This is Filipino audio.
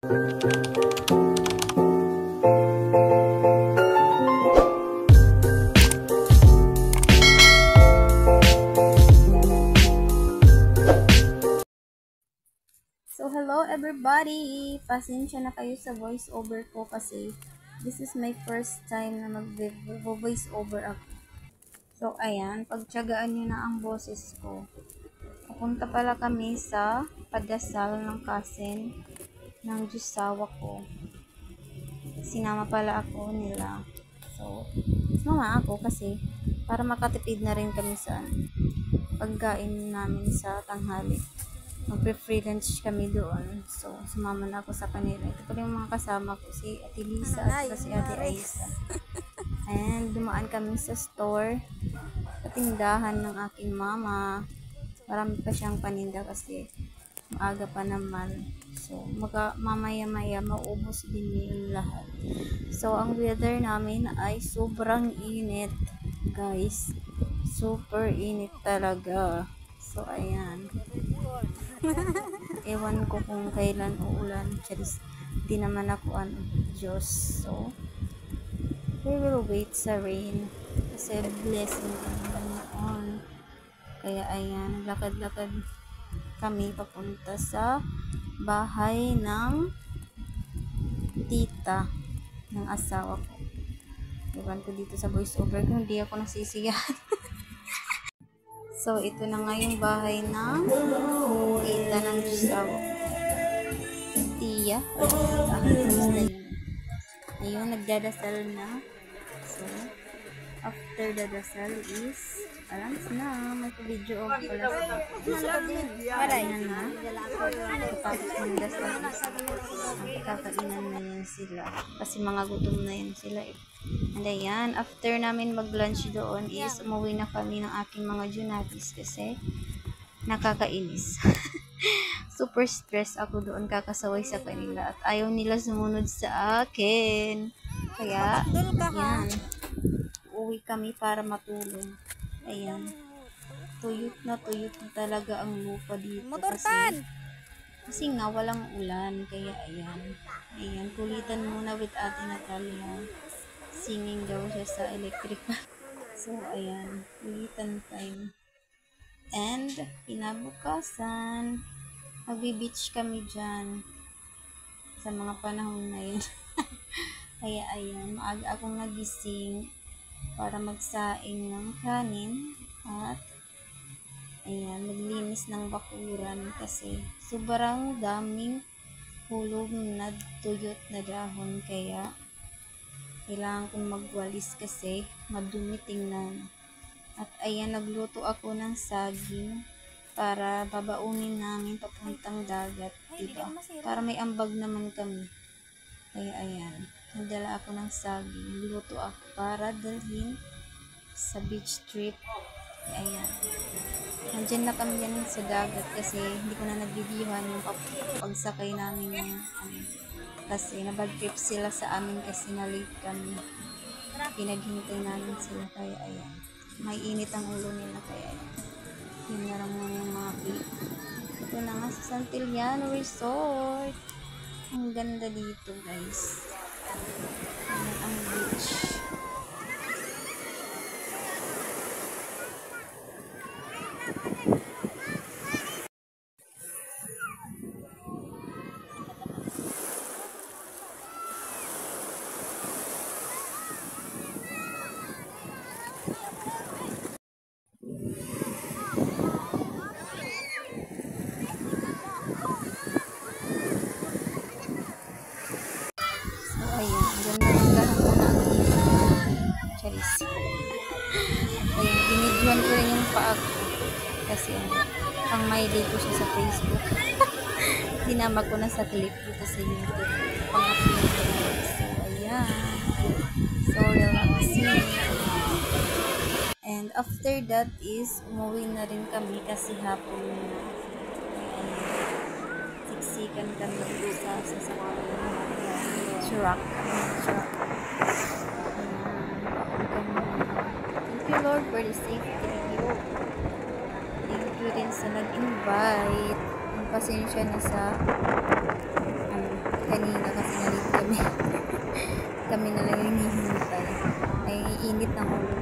So, hello everybody! Pasensya na kayo sa voice over ko kasi this is my first time na mag-voice over ako. So, ayan, pagtyagaan nyo na ang boses ko. Pupunta pala kami sa padasal ng cousin ng Diyosawa ko. Sinama pala ako nila. So, sumama ako kasi para makatipid na rin kami sa pagkain namin sa tanghali. Magpe-free lunch kami doon. So, sumama na ako sa kanila. Ito pala yung mga kasama ko, si Ate Lisa at si Ate Aisa. And dumaan kami sa store, sa tindahan ng aking mama. Marami pa siyang paninda kasi maaga pa naman. So, mamaya-maya maubos din yung lahat. So, ang weather namin ay sobrang init, guys. Super init talaga. So, ayan. Ewan ko kung kailan uulan. Charis, di naman ako Diyos. So, we will wait sa rain. Kasi blessing naman noon. Kaya ayan, lakad-lakad kami papunta sa bahay ng tita ng asawa ko. Ewan ko dito sa voice over ko, hindi ako nasisiyahan. So, ito na nga yung bahay ng tita ng asawa ko. Tiya. Ayun, nagdadasal na. So, after the dasal is, alam na, may video of pala sa paray na. Tapos ng dasal is, kakainan na yan sila. Kasi mga gutom na yan sila. And ayan, after namin mag-lunch doon is, umuwi na kami ng aking mga junakis kasi nakakainis. Super stress ako doon kakasaway sa kanila at ayaw nila sumunod sa akin. Kaya, yan. Uwi kami para matulog. Ayan. Tuyot na talaga ang lupa dito kasi nga walang ulan. Kaya ayan. Ayan, kulitan muna with Ate Natalia. Singing daw siya sa electrical. So, ayan. Kulitan time. And, pinabukasan, magbe-beach kami dyan sa mga panahon na yun. Kaya ayan, maaga akong nagising para magsaing ng kanin at ayan, maglinis ng bakuran kasi sobrang daming hulog na tuyot na dahon kaya kailangan kong magwalis kasi madumi tingnan. At ayan, nagluto ako ng saging para babaunin namin papuntang dagat, diba? Para may ambag naman kami. Kaya ayan, nagdala ako ng saging. Nagluto ako para dalhin sa beach trip. Kaya ayan. Nandyan na kami yan sa dagat kasi hindi ko na nagbibihan yung pagsakay namin ng kasi nabad trip sila sa amin kasi na-late kami. Pinaghintay namin sila kaya ayan. May init ang ulo nila kaya yun na lang muna yung mga clip. Ito na nga sa Santillano Resort. Ang ganda dito guys. Ayan ang beach. Ayun, ganda ng kahapon ang charis. Ayun, binidyohan ko rin yung paa ko. Kasi pang my day ko siya sa Facebook. Sinama ko na sa clip dito sa YouTube. Pang-upload ko na. So, ayan. So, relaxing. And after that is, umuwi na rin kami kasi hapon na. Siksikan kami sa sasakyan. Truck. Thank you Lord for the safety review. Thank you rin sa nag-invite. Ang pasensya na sa kanina. kami na lang yung hinihintay. Ay, init ng ulo